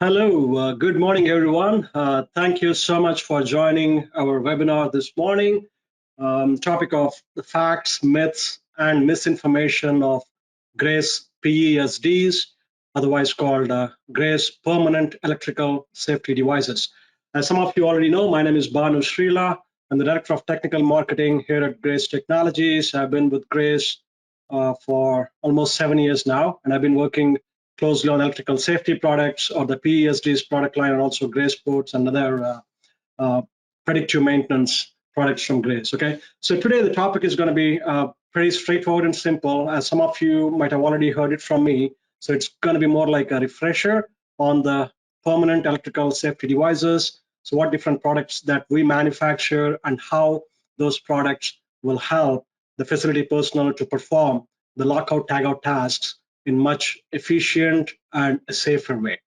Hello, good morning, everyone. Thank you so much for joining our webinar this morning. Topic of the facts, myths, and misinformation of GRACE PESDs, otherwise called GRACE Permanent Electrical Safety Devices. As some of you already know, my name is Bhanu Srilla. I'm the Director of Technical Marketing here at GRACE Technologies. I've been with GRACE for almost 7 years now, and I've been working closely on electrical safety products or the PESD's product line, and also GRACE ports and other predictive maintenance products from GRACE. Okay, so today the topic is going to be pretty straightforward and simple, as some of you might have already heard it from me. So it's going to be more like a refresher on the permanent electrical safety devices. So what different products that we manufacture and how those products will help the facility personnel to perform the lockout tagout tasks in much efficient and a safer way.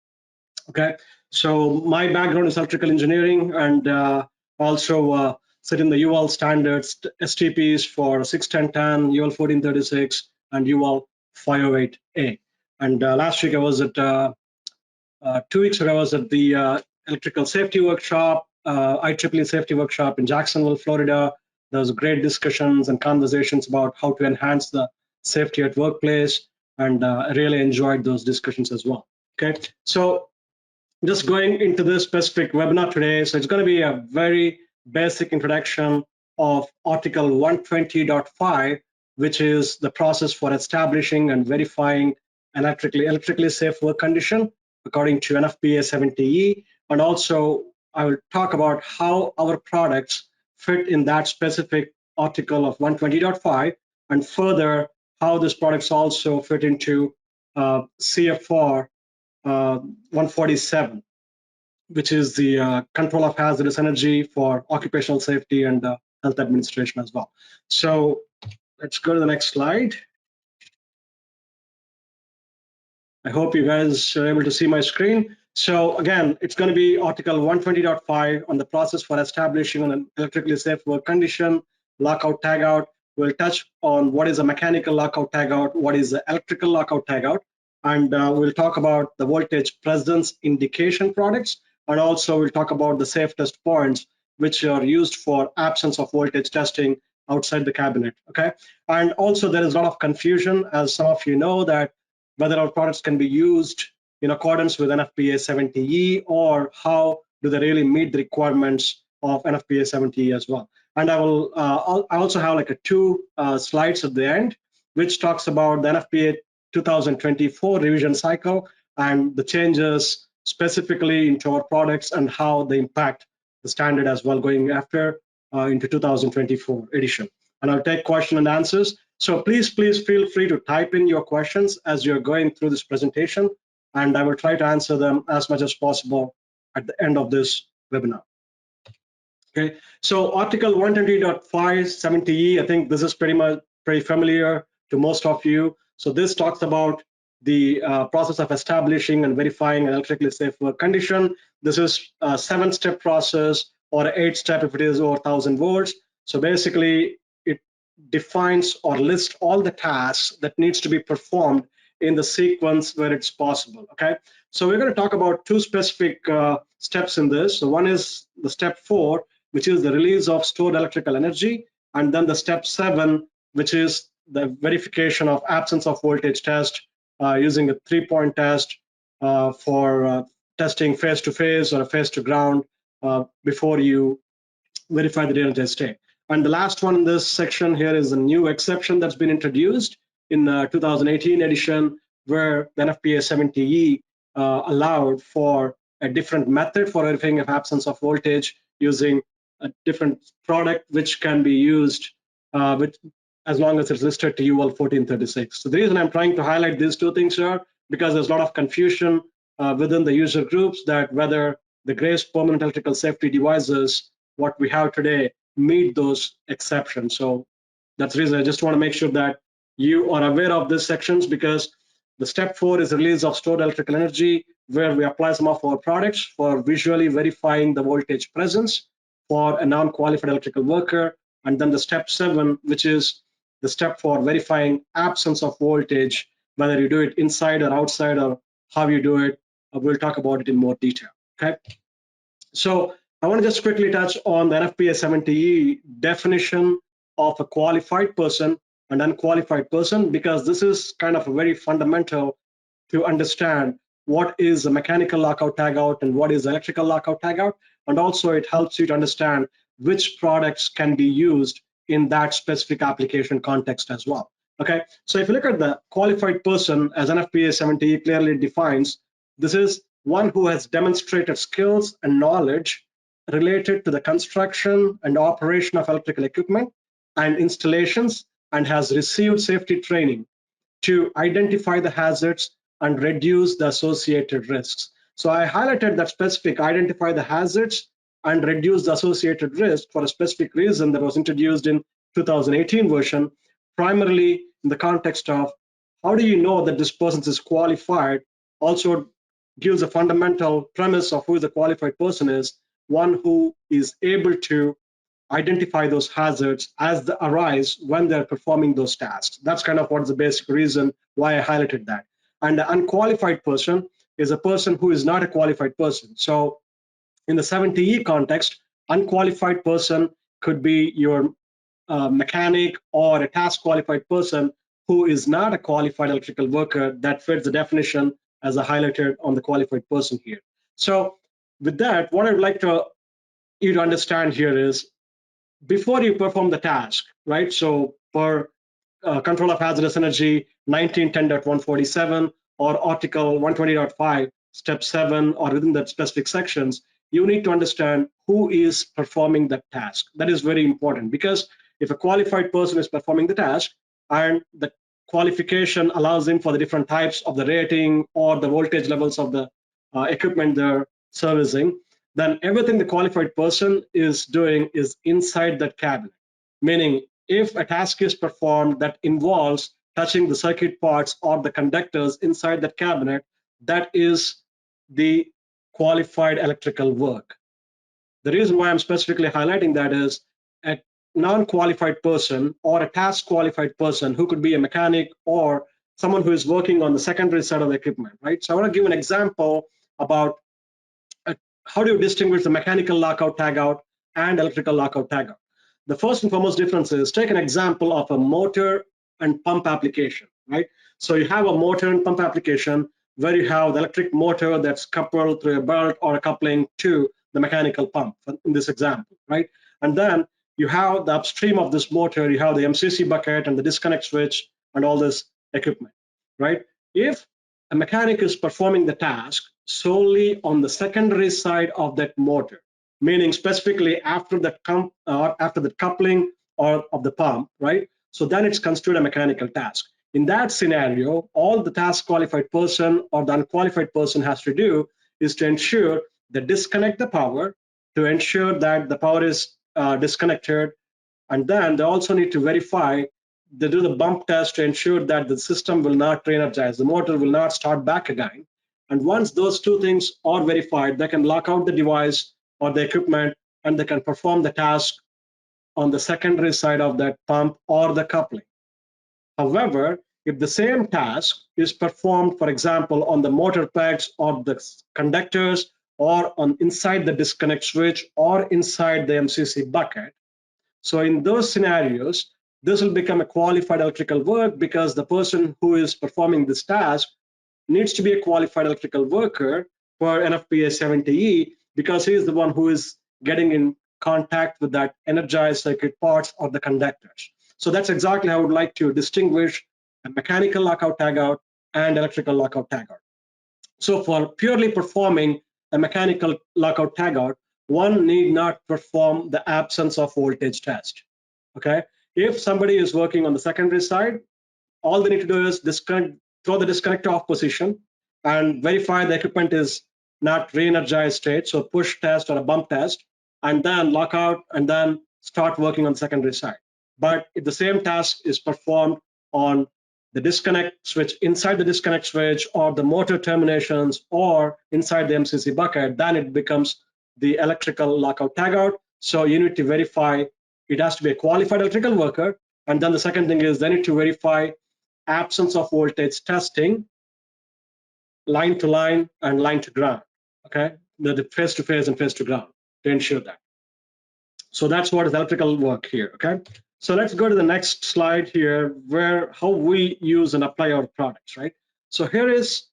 Okay, so my background is electrical engineering, and also sit in the UL standards STPs for 61010, UL 1436, and UL 508A. And last week I was at 2 weeks ago I was at the electrical safety workshop, IEEE safety workshop in Jacksonville, Florida. There was great discussions and conversations about how to enhance the safety at workplace, and I really enjoyed those discussions as well. Okay, so just going into this specific webinar today, so it's going to be a very basic introduction of Article 120.5, which is the process for establishing and verifying an electrically safe work condition according to NFPA 70E, and also I will talk about how our products fit in that specific article of 120.5, and further how these products also fit into CFR 147, which is the control of hazardous energy for occupational safety and health administration as well. So let's go to the next slide. I hope you guys are able to see my screen. So again, it's going to be Article 120.5 on the process for establishing an electrically safe work condition, lockout tagout. We'll touch on what is a mechanical lockout tagout, what is the electrical lockout tagout, and we'll talk about the voltage presence indication products, and also we'll talk about the safe test points which are used for absence of voltage testing outside the cabinet. Okay, and also there is a lot of confusion, as some of you know, that whether our products can be used in accordance with NFPA 70E, or how do they really meet the requirements of NFPA 70E as well. And I will I also have like two slides at the end, which talks about the NFPA 2024 revision cycle and the changes specifically into our products and how they impact the standard as well going after into 2024 edition. And I'll take question and answers. So please feel free to type in your questions as you're going through this presentation, and I will try to answer them as much as possible at the end of this webinar. Okay, so Article 120.5 70E, I think this is pretty familiar to most of you. So this talks about the process of establishing and verifying an electrically safe work condition. This is a 7-step process, or 8-step if it is over 1,000 volts. So basically, it defines or lists all the tasks that needs to be performed in the sequence where it's possible. Okay, so we're going to talk about two specific steps in this. So one is the step 4, which is the release of stored electrical energy, and then the step 7, which is the verification of absence of voltage test using a 3-point test for testing phase to phase or a phase to ground before you verify the data state. And the last one in this section here is a new exception that's been introduced in 2018 edition, where the NFPA 70E allowed for a different method for verifying of absence of voltage using a different product which can be used as long as it's listed to UL 1436. So the reason I'm trying to highlight these two things here, because there's a lot of confusion within the user groups that whether the GRACE permanent electrical safety devices, what we have today, meet those exceptions. So that's the reason I just want to make sure that you are aware of these sections, because the step 4 is release of stored electrical energy, where we apply some of our products for visually verifying the voltage presence for a non-qualified electrical worker. And then the step 7, which is the step for verifying absence of voltage, whether you do it inside or outside or how you do it, we'll talk about it in more detail. Okay, so I want to just quickly touch on the NFPA 70E definition of a qualified person and unqualified person, because this is kind of a very fundamental to understand what is a mechanical lockout tagout and what is electrical lockout tagout, and also it helps you to understand which products can be used in that specific application context as well. Okay, so if you look at the qualified person, as NFPA 70 clearly defines, this is one who has demonstrated skills and knowledge related to the construction and operation of electrical equipment and installations, and has received safety training to identify the hazards and reduce the associated risks. So I highlighted that specific identify the hazards and reduce the associated risk for a specific reason that was introduced in 2018 version, primarily in the context of how do you know that this person is qualified. Also gives a fundamental premise of who the qualified person is, one who is able to identify those hazards as they arise when they're performing those tasks. That's kind of what's the basic reason why I highlighted that. And the unqualified person is a person who is not a qualified person. So in the 70E context, unqualified person could be your mechanic or a task qualified person who is not a qualified electrical worker that fits the definition as I highlighted on the qualified person here. So with that, what I'd like you to understand here is, before you perform the task, right? So for control of hazardous energy 1910.147 or Article 120.5, step 7, or within that specific sections, you need to understand who is performing that task. That is very important, because if a qualified person is performing the task and the qualification allows him for the different types of the rating or the voltage levels of the equipment they're servicing, then everything the qualified person is doing is inside that cabinet. Meaning, if a task is performed that involves touching the circuit parts or the conductors inside that cabinet, that is the qualified electrical work. The reason why I'm specifically highlighting that is a non-qualified person or a task qualified person who could be a mechanic or someone who is working on the secondary side of the equipment, right? So I want to give an example about how do you distinguish the mechanical lockout tagout and electrical lockout tagout. The first and foremost difference is, take an example of a motor and pump application, right? So you have a motor and pump application where you have the electric motor that's coupled through a belt or a coupling to the mechanical pump in this example, right? And then you have the upstream of this motor, you have the MCC bucket and the disconnect switch and all this equipment, right? If a mechanic is performing the task solely on the secondary side of that motor, meaning specifically after that after the coupling or of the pump, right? So then it's considered a mechanical task. In that scenario, all the task qualified person or the unqualified person has to do is to ensure they disconnect the power, to ensure that the power is disconnected, and then they also need to verify, they do the bump test to ensure that the system will not re-energize, the motor will not start back again. And once those two things are verified, they can lock out the device or the equipment and they can perform the task on the secondary side of that pump or the coupling. However, if the same task is performed, for example, on the motor pegs or the conductors or on inside the disconnect switch or inside the MCC bucket, so in those scenarios, this will become a qualified electrical work, because the person who is performing this task needs to be a qualified electrical worker for NFPA 70E, because he is the one who is getting in contact with that energized circuit parts or the conductors. So that's exactly how I would like to distinguish a mechanical lockout tagout and electrical lockout tagout. So for purely performing a mechanical lockout tagout, one need not perform the absence of voltage test. Okay, if somebody is working on the secondary side, all they need to do is throw the disconnector off position and verify the equipment is not re-energized state, so push test or a bump test, and then lock out and then start working on the secondary side. But if the same task is performed on the disconnect switch, inside the disconnect switch or the motor terminations or inside the MCC bucket, then it becomes the electrical lockout tagout. So you need to verify it has to be a qualified electrical worker. And then the second thing is they need to verify absence of voltage testing line to line and line to ground, okay? The face to face and face to ground to ensure that. So that's what is electrical work here, okay? So let's go to the next slide here, where how we use and apply our products, right? So here is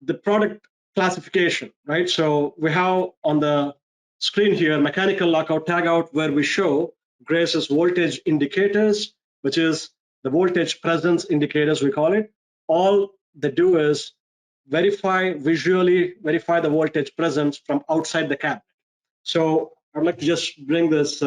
the product classification, right? So we have on the screen here mechanical lockout tagout, where we show Grace's voltage indicators, which is the voltage presence indicators, we call it. All they do is visually verify the voltage presence from outside the cabinet. So I'd like to just bring this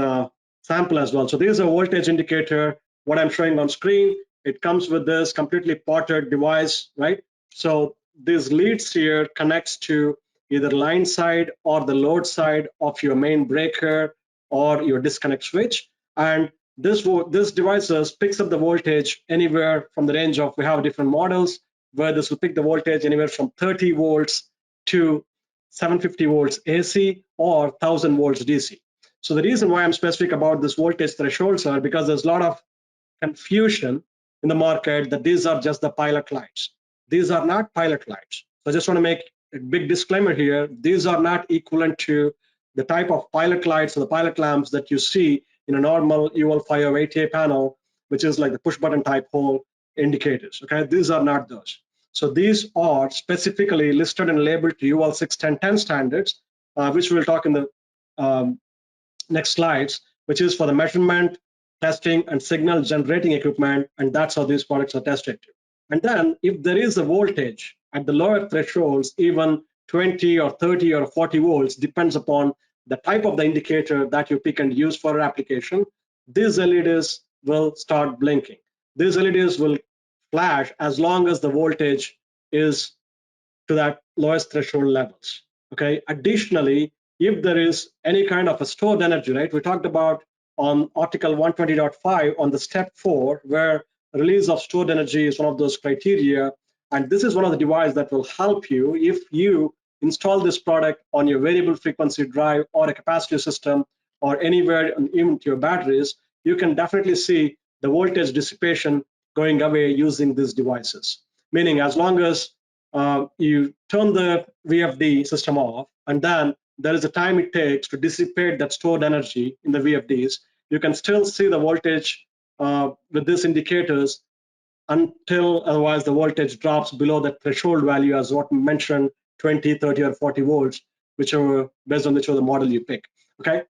sample as well. So this is a voltage indicator, what I'm showing on screen. It comes with this completely potted device, right? So these leads here connects to either line side or the load side of your main breaker or your disconnect switch. And this devices picks up the voltage anywhere from the range of, we have different models where this will pick the voltage anywhere from 30 volts to 750 volts AC or 1000 volts DC. So the reason why I'm specific about this voltage thresholds are because there's a lot of confusion in the market that these are just the pilot lights. These are not pilot lights. So I just want to make a big disclaimer here. These are not equivalent to the type of pilot lights or the pilot lamps that you see in a normal UL5 or 8A panel, which is like the push button type hole indicators, okay? These are not those. So these are specifically listed and labeled to UL 61010 standards, which we'll talk in the next slides, which is for the measurement, testing, and signal generating equipment, and that's how these products are tested. And then if there is a voltage at the lower thresholds, even 20 or 30 or 40 volts, depends upon the type of the indicator that you pick and use for application, these LEDs will start blinking. These LEDs will flash as long as the voltage is to that lowest threshold levels, okay? Additionally, if there is any kind of a stored energy, right? We talked about on Optical 120.5 on the step 4, where release of stored energy is one of those criteria. And this is one of the devices that will help you if you install this product on your variable frequency drive or a capacitive system or anywhere, even to your batteries. You can definitely see the voltage dissipation going away using these devices. Meaning, as long as you turn the VFD system off, and then there is a time it takes to dissipate that stored energy in the VFDs, you can still see the voltage with these indicators until otherwise the voltage drops below the threshold value, as what mentioned, 20, 30, or 40 volts, whichever, based on whichever the model you pick, okay?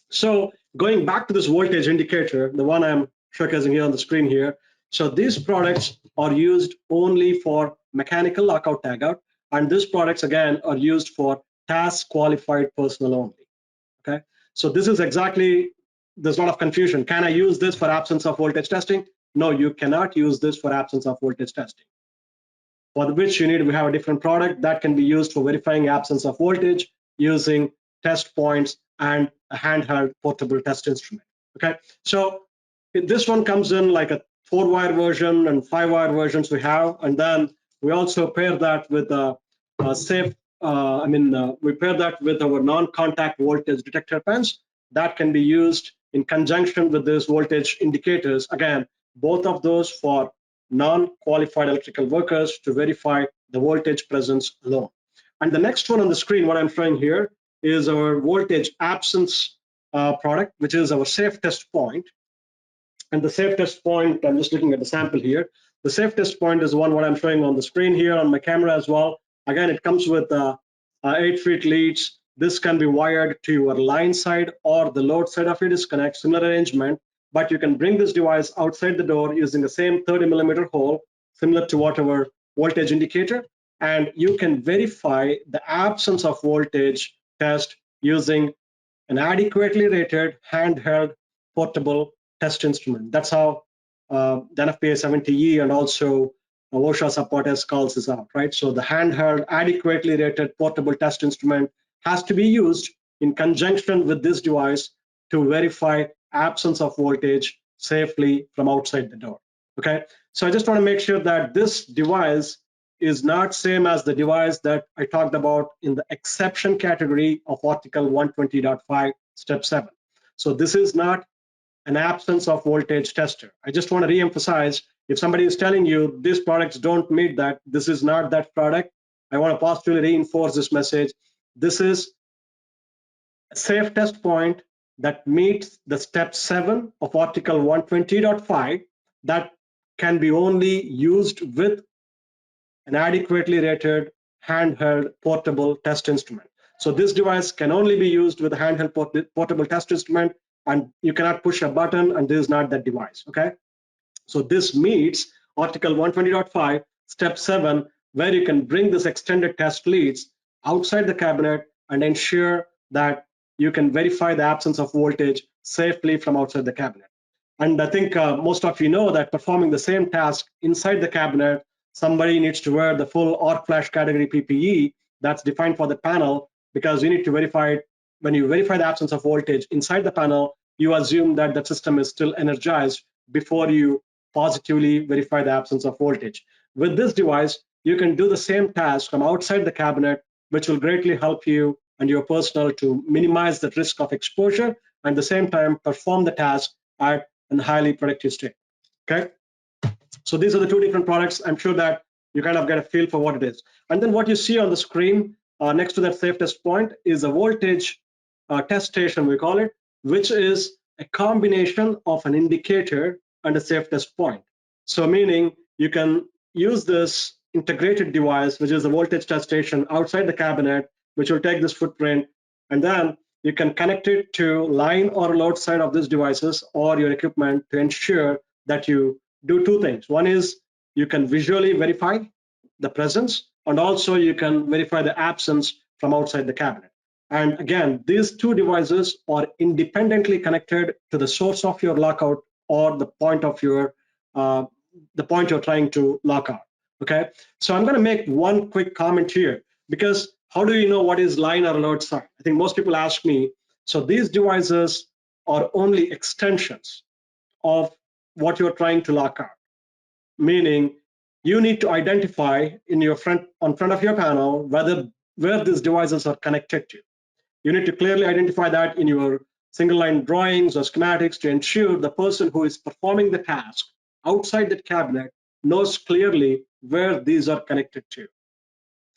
So going back to this voltage indicator, the one I'm showcasing here on the screen here, so these products are used only for mechanical lockout tagout, and these products again are used for task qualified personnel only, okay? So this is exactly, there's a lot of confusion. Can I use this for absence of voltage testing? No, you cannot use this for absence of voltage testing. For which you need, we have a different product that can be used for verifying absence of voltage using test points and a handheld portable test instrument, okay? So this one comes in like a 4-wire version and 5-wire versions we have, and then we also pair that with a safe, we pair that with our non-contact voltage detector pens that can be used in conjunction with these voltage indicators. Again, both of those for non-qualified electrical workers to verify the voltage presence alone. And the next one on the screen, what I'm showing here, is our voltage absence product, which is our safe test point. And the safe test point, I'm just looking at the sample here. The safe test point is one what I'm showing on the screen here on my camera as well. Again, it comes with 8-feet leads. This can be wired to your line side or the load side of your disconnect, similar arrangement, but you can bring this device outside the door using the same 30mm hole, similar to whatever voltage indicator, and you can verify the absence of voltage test using an adequately rated handheld portable test instrument. That's how the NFPA 70E and also OSHA support S calls this out, right? So the handheld adequately rated portable test instrument has to be used in conjunction with this device to verify absence of voltage safely from outside the door, okay? So I just want to make sure that this device is not same as the device that I talked about in the exception category of Article 120.5 step 7. So this is not an absence of voltage tester. I just want to re-emphasize, If somebody is telling you these products don't meet that, this is not that product, I want to positively reinforce this message. This is a safe test point that meets the step 7 of Article 120.5 that can be only used with an adequately rated handheld portable test instrument. So this device can only be used with a handheld portable test instrument, and you cannot push a button, and this is not that device, okay? So this meets Article 120.5, Step 7, where you can bring this extended test leads outside the cabinet and ensure that you can verify the absence of voltage safely from outside the cabinet. And I think most of you know that performing the same task inside the cabinet, somebody needs to wear the full arc flash category PPE that's defined for the panel, because you need to verify it. When you verify the absence of voltage inside the panel, you assume that the system is still energized before you positively verify the absence of voltage. With this device, you can do the same task from outside the cabinet, which will greatly help you and your personnel to minimize the risk of exposure, and at the same time perform the task at a highly productive state. Okay, so these are the two different products. I'm sure that you kind of get a feel for what it is. And then what you see on the screen next to that safe test point is a voltage test station, we call it, which is a combination of an indicator and a safe test point. So meaning you can use this integrated device, which is a voltage test station outside the cabinet, which will take this footprint, and then you can connect it to line or load side of these devices or your equipment to ensure that you do two things. One is you can visually verify the presence, and also you can verify the absence from outside the cabinet. And again, these two devices are independently connected to the source of your lockout or the point of your the point you're trying to lock out. Okay, so I'm going to make one quick comment here, because how do you know what is line or load side? I think most people ask me. So these devices are only extensions of what you're trying to lock out, meaning you need to identify in your front of your panel where these devices are connected to. You need to clearly identify that in your single line drawings or schematics to ensure the person who is performing the task outside that cabinet knows clearly where these are connected to.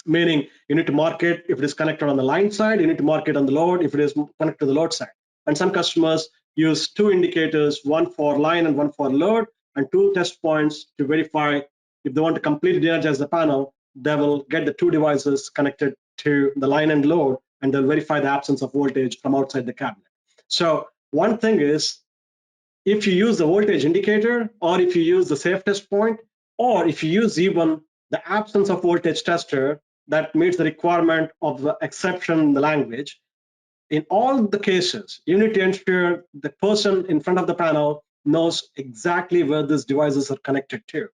Meaning you need to mark it if it is connected on the line side, you need to mark it on the load if it is connected to the load side. And some customers use two indicators, one for line and one for load, and two test points to verify if they want to completely de-energize the panel. They will get the two devices connected to the line and load, and they'll verify the absence of voltage from outside the cabinet. So one thing is, if you use the voltage indicator, or if you use the safe test point, or if you use even the absence of voltage tester that meets the requirement of the exception in the language, in all the cases, you need to ensure the person in front of the panel knows exactly where these devices are connected to.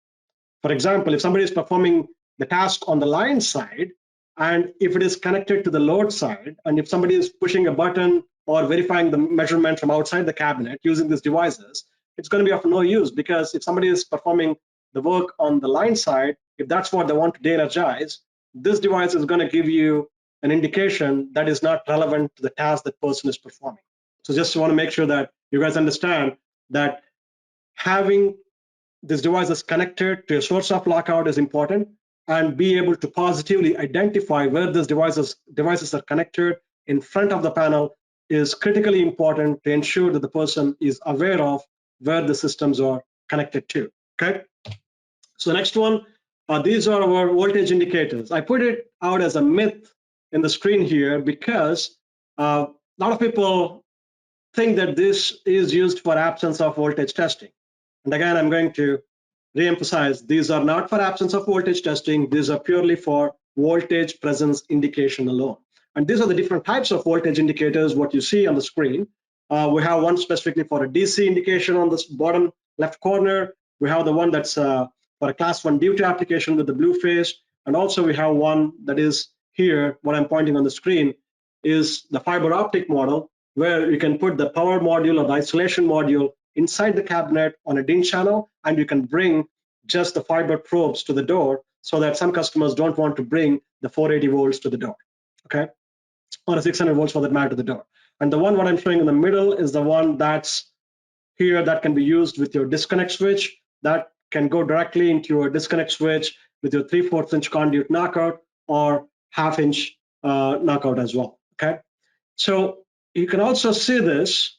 For example, if somebody is performing the task on the line side, and if it is connected to the load side, and if somebody is pushing a button or verifying the measurement from outside the cabinet using these devices, it's going to be of no use, because if somebody is performing the work on the line side, if that's what they want to de-energize, this device is going to give you an indication that is not relevant to the task that person is performing. So just want to make sure that you guys understand that having these devices connected to a source of lockout is important, and be able to positively identify where these devices are connected in front of the panel is critically important to ensure that the person is aware of where the systems are connected to. Okay, so next one, these are our voltage indicators. I put it out as a myth in the screen here because a lot of people think that this is used for absence of voltage testing. And again, I'm going to re-emphasize, these are not for absence of voltage testing. These are purely for voltage presence indication alone. And these are the different types of voltage indicators, what you see on the screen. We have one specifically for a DC indication on the bottom left corner. We have the one that's for a class 1 duty application with the blue phase. And also we have one that is here, what I'm pointing on the screen is the fiber optic model, where you can put the power module or the isolation module inside the cabinet on a DIN channel, and you can bring just the fiber probes to the door, so that some customers don't want to bring the 480 volts to the door, okay, or a 600 volts for that matter to the door. And the one what I'm showing in the middle is the one that's here that can be used with your disconnect switch. That can go directly into your disconnect switch with your 3/4 inch conduit knockout or half-inch knockout as well. Okay, so you can also see this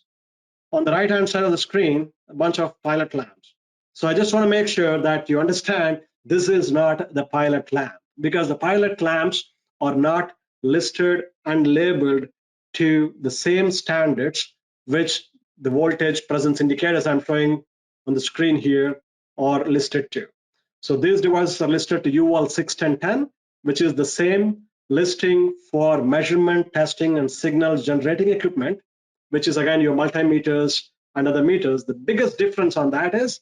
on the right-hand side of the screen, a bunch of pilot lamps. So I just want to make sure that you understand this is not the pilot lamp, because the pilot lamps are not listed and labeled to the same standards which the voltage presence indicators I'm showing on the screen here are listed to. So these devices are listed to UL 61010, which is the same listing for measurement, testing, and signals generating equipment, which is again your multimeters and other meters. The biggest difference on that is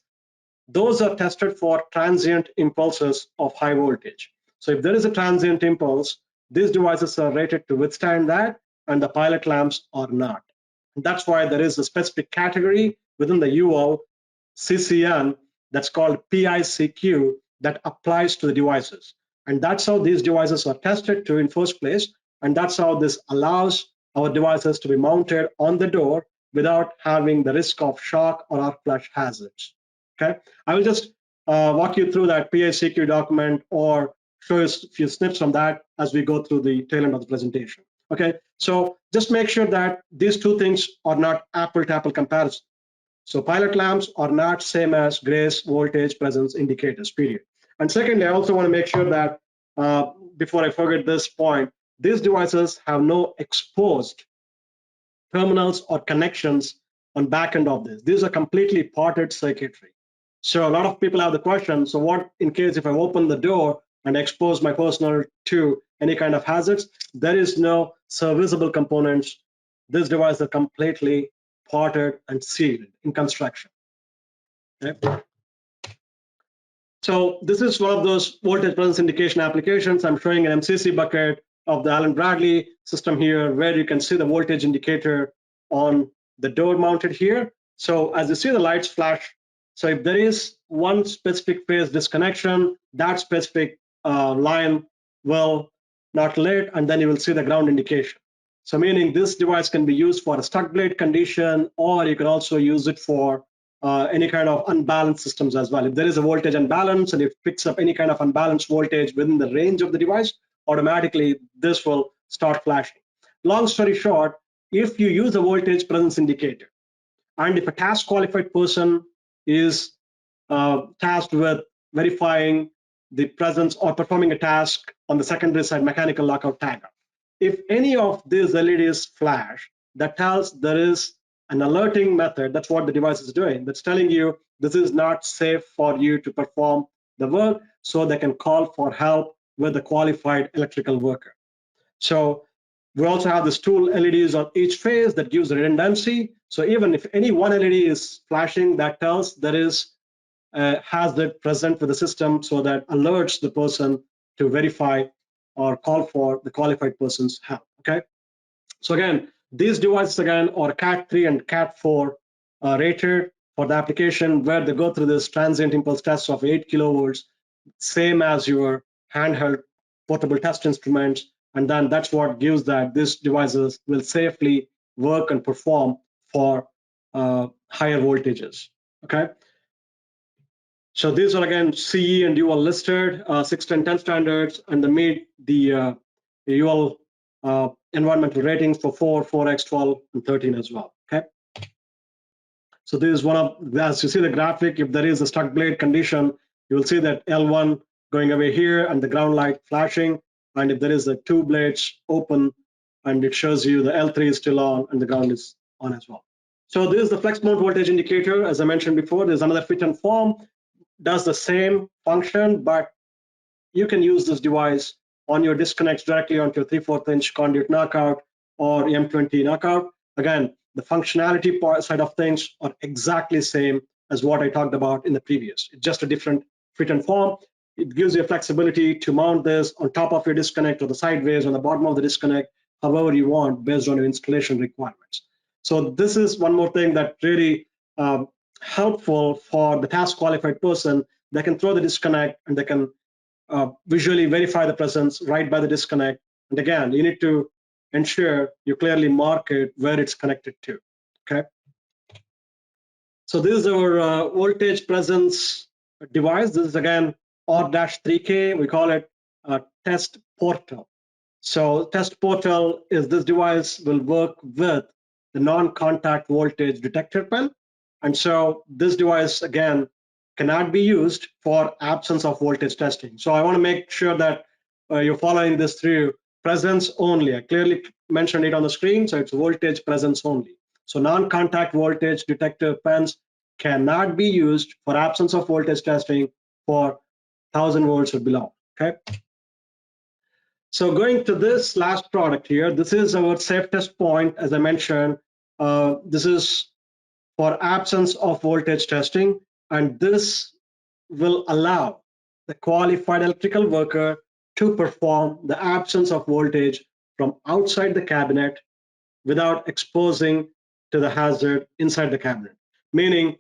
those are tested for transient impulses of high voltage. So if there is a transient impulse, these devices are rated to withstand that, and the pilot lamps are not. And that's why there is a specific category within the UO CCN that's called PICQ that applies to the devices. And that's how these devices are tested to in first place. And that's how this allows our devices to be mounted on the door without having the risk of shock or arc flash hazards. Okay, I will just walk you through that PICQ document or show you a few snips from that as we go through the tail end of the presentation. Okay, so just make sure that these two things are not apple-to-apple comparison. So pilot lamps are not same as grace voltage presence indicators, period. And secondly, I also want to make sure that before I forget this point, these devices have no exposed terminals or connections on back end of this. These are completely parted circuitry. So a lot of people have the question, so what in case if I open the door and expose my personnel to any kind of hazards? There is no serviceable components. This device are completely parted and sealed in construction. Okay. So this is one of those voltage presence indication applications. I'm showing an MCC bucket of the Allen Bradley system here, where you can see the voltage indicator on the door mounted here. So as you see the lights flash, so if there is one specific phase disconnection, that specific line will not lit, and then you will see the ground indication. So meaning this device can be used for a stuck blade condition, or you can also use it for any kind of unbalanced systems as well. If there is a voltage unbalance and it picks up any kind of unbalanced voltage within the range of the device, automatically this will start flashing. Long story short, if you use a voltage presence indicator, and if a task qualified person is tasked with verifying the presence or performing a task on the secondary side mechanical lockout tagout, if any of these LEDs flash, that tells there is an alerting method. That's what the device is doing. That's telling you this is not safe for you to perform the work, so they can call for help with a qualified electrical worker. So we also have these two LEDs on each phase that gives redundancy. So even if any one LED is flashing, that tells there is a hazard present with the system, so that alerts the person to verify or call for the qualified person's help. Okay. So again, these devices again are Cat3 and Cat4 rated for the application, where they go through this transient impulse test of 8 kilovolts, same as your handheld portable test instruments, and then that's what gives that these devices will safely work and perform for higher voltages. Okay. So these are again CE and UL listed 61010 standards, and they meet the UL environmental ratings for 4, 4X, 12, and 13 as well. Okay. So this is one of, as you see the graphic, if there is a stuck blade condition, you will see that L1 going away here and the ground light flashing. And if there is a 2 blades open, and it shows you the L3 is still on and the ground is on as well. So this is the flex mount voltage indicator. As I mentioned before, there's another fit and form, does the same function, but you can use this device on your disconnects directly onto your 3/4 inch conduit knockout or M20 knockout. Again, the functionality part side of things are exactly same as what I talked about in the previous. It's just a different fit and form. It gives you flexibility to mount this on top of your disconnect or the sideways on the bottom of the disconnect, however you want, based on your installation requirements. So this is one more thing that really helpful for the task qualified person. They can throw the disconnect and they can visually verify the presence right by the disconnect. And again, you need to ensure you clearly mark it where it's connected to. Okay. So this is our voltage presence device. This is again R-3K. We call it a test portal. So test portal is this device will work with the non-contact voltage detector pen. And so this device, again, cannot be used for absence of voltage testing. So I want to make sure that you're following this through. Presence only. I clearly mentioned it on the screen, so it's voltage presence only. So non-contact voltage detector pens cannot be used for absence of voltage testing for 1000 volts or below. Okay. So going to this last product here, this is our safe test point. As I mentioned, this is for absence of voltage testing, and this will allow the qualified electrical worker to perform the absence of voltage from outside the cabinet without exposing to the hazard inside the cabinet. Meaning,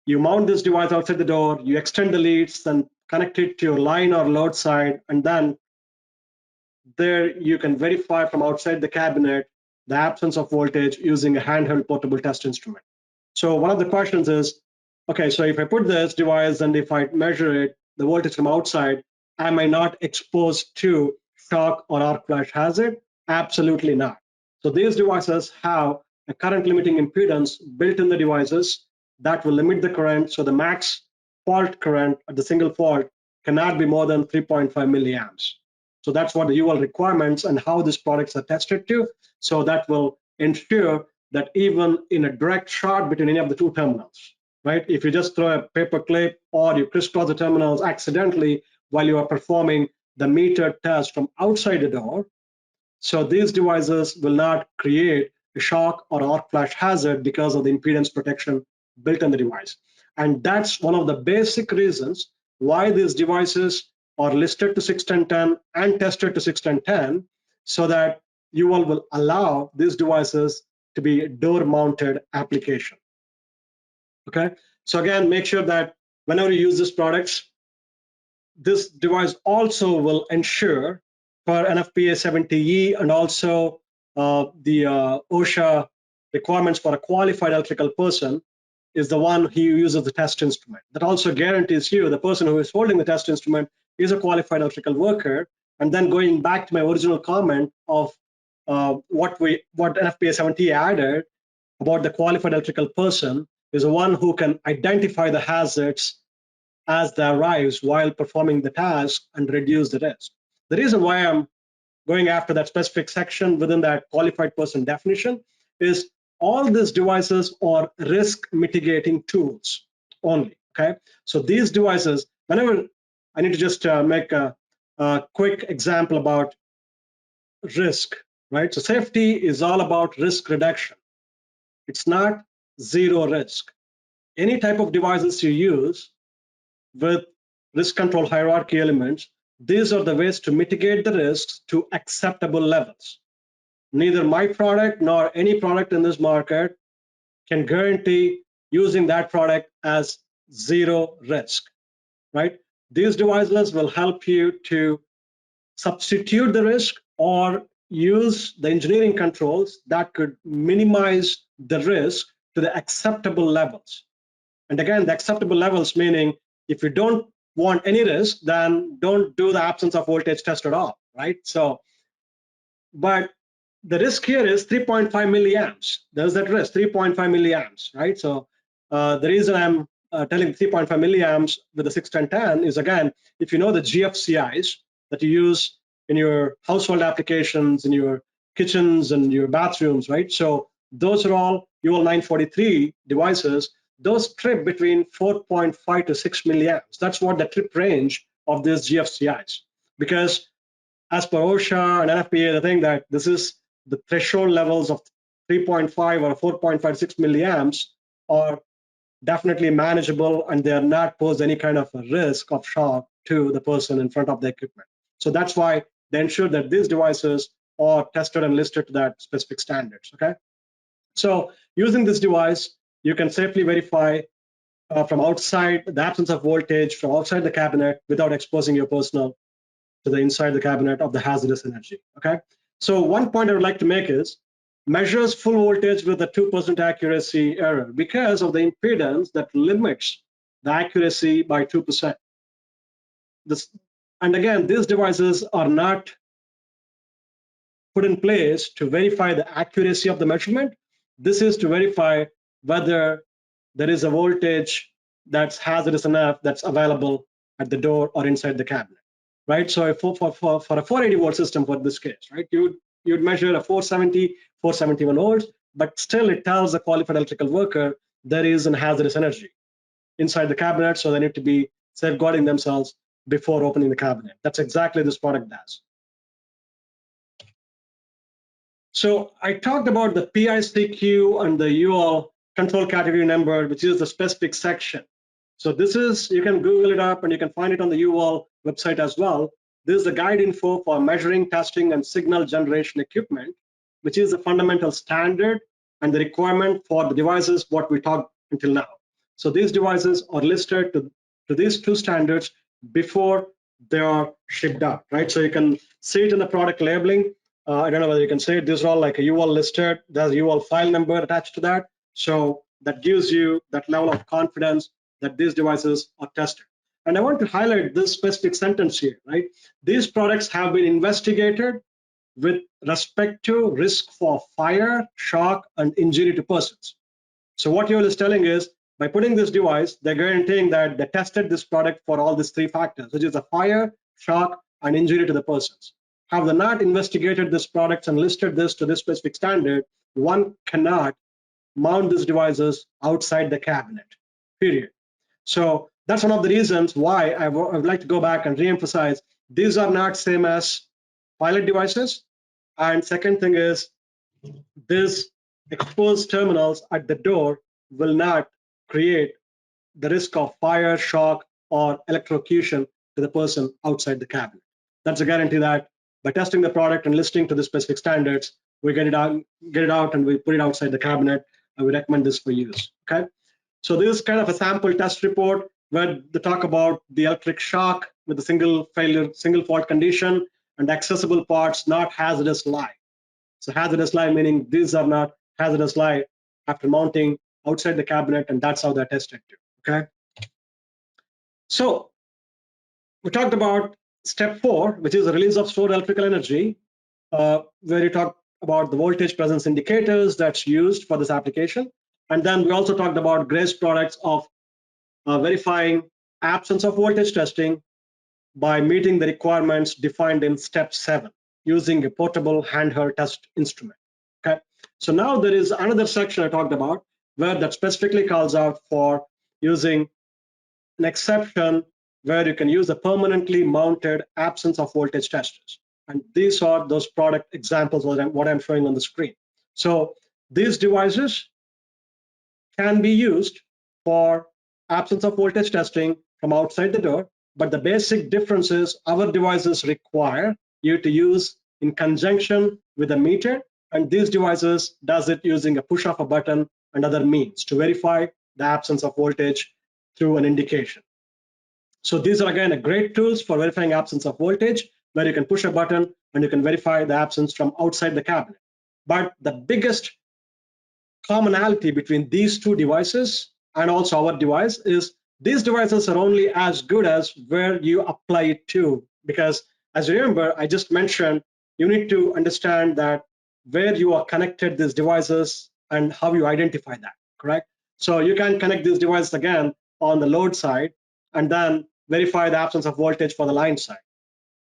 you mount this device outside the door, you extend the leads, then connect it to your line or load side, and then there you can verify from outside the cabinet the absence of voltage using a handheld portable test instrument. So one of the questions is, okay, so if I put this device and if I measure it, the voltage from outside, am I not exposed to shock or arc flash hazard? Absolutely not. So these devices have a current limiting impedance built in the devices that will limit the current. So the max fault current at the single fault cannot be more than 3.5 milliamps. So that's what the UL requirements and how these products are tested to. So that will ensure that even in a direct shot between any of the two terminals, right? If you just throw a paper clip or you crisscross the terminals accidentally while you are performing the meter test from outside the door, so these devices will not create a shock or arc flash hazard because of the impedance protection built in the device. And that's one of the basic reasons why these devices are listed to 61010 and tested to 61010, so that UL will allow these devices to be a door-mounted application. Okay, so again, make sure that whenever you use these products, this device also will ensure for NFPA 70E and also the OSHA requirements for a qualified electrical person is the one who uses the test instrument. That also guarantees you the person who is holding the test instrument is a qualified electrical worker. And then going back to my original comment of what NFPA 70 added about the qualified electrical person is the one who can identify the hazards as they arise while performing the task and reduce the risk. The reason why I'm going after that specific section within that qualified person definition is all these devices are risk mitigating tools only. Okay, so these devices, whenever I need to just make a quick example about risk, right? So safety is all about risk reduction. It's not zero risk. Any type of devices you use with risk control hierarchy elements, these are the ways to mitigate the risks to acceptable levels. Neither my product nor any product in this market can guarantee using that product as zero risk, right? These devices will help you to substitute the risk or use the engineering controls that could minimize the risk to the acceptable levels. And again, the acceptable levels meaning if you don't want any risk, then don't do the absence of voltage test at all, right? So, but the risk here is 3.5 milliamps. There's that risk, 3.5 milliamps, right? So the reason I'm telling 3.5 milliamps with the 61010 is, again, if you know the GFCIs that you use in your household applications, in your kitchens and your bathrooms, right? So those are all UL 943 devices. Those trip between 4.5 to 6 milliamps. That's what the trip range of these GFCIs. Because as per OSHA and NFPA, the thing that this is the threshold levels of 3.5 or 4.5 6 milliamps are definitely manageable, and they are not pose any kind of a risk of shock to the person in front of the equipment. So that's why they ensure that these devices are tested and listed to that specific standards. Okay, so using this device, you can safely verify from outside the absence of voltage from outside the cabinet without exposing your personnel to the inside the cabinet of the hazardous energy. Okay, so one point I would like to make is measures full voltage with a 2% accuracy error because of the impedance that limits the accuracy by 2%. And again, these devices are not put in place to verify the accuracy of the measurement. This is to verify whether there is a voltage that's hazardous enough that's available at the door or inside the cabinet, right? So for a 480 volt system for this case, right, you'd measure a 470, 471 volts, but still it tells the qualified electrical worker there is an hazardous energy inside the cabinet, so they need to be safeguarding themselves before opening the cabinet. That's exactly this product does. So I talked about the PICQ and the UL control category number, which is the specific section. So this is, you can Google it up and you can find it on the UL website as well. This is the guide info for measuring, testing, and signal generation equipment, which is the fundamental standard and the requirement for the devices what we talked until now. So these devices are listed to these two standards before they are shipped out, right? So you can see it in the product labeling. I don't know whether you can say it. These are all like a UL listed. There's a UL file number attached to that. So that gives you that level of confidence that these devices are tested. And I want to highlight this specific sentence here, right? These products have been investigated with respect to risk for fire, shock, and injury to persons. So what UL is telling is, by putting this device, they're guaranteeing that they tested this product for all these three factors, which is the fire, shock, and injury to the persons. Have they not investigated this product and listed this to this specific standard, one cannot mount these devices outside the cabinet, period. So that's one of the reasons why I would like to go back and re-emphasize, these are not same as pilot devices. And second thing is, these exposed terminals at the door will not create the risk of fire, shock, or electrocution to the person outside the cabinet. That's a guarantee that by testing the product and listing to the specific standards, we get it out and we put it outside the cabinet, and we recommend this for use, okay? So this is kind of a sample test report where they talk about the electric shock with the single fault condition, and accessible parts not hazardous live. So hazardous live meaning these are not hazardous live after mounting outside the cabinet, and that's how they're tested too, okay? So we talked about step 4, which is the release of stored electrical energy, where you talk about the voltage presence indicators that's used for this application. And then we also talked about Grace products of verifying absence of voltage testing by meeting the requirements defined in step 7 using a portable handheld test instrument, okay? So now there is another section I talked about where that specifically calls out for using an exception where you can use a permanently mounted absence of voltage testers. And these are those product examples what I'm showing on the screen. So these devices can be used for absence of voltage testing from outside the door, but the basic difference is our devices require you to use in conjunction with a meter, and these devices does it using a push of a button and other means to verify the absence of voltage through an indication. So these are again a great tools for verifying absence of voltage, where you can push a button and you can verify the absence from outside the cabinet. But the biggest commonality between these two devices and also our device is these devices are only as good as where you apply it to, because as you remember, I just mentioned you need to understand that where you are connected these devices and how you identify that, correct? So you can connect these devices again on the load side and then verify the absence of voltage for the line side,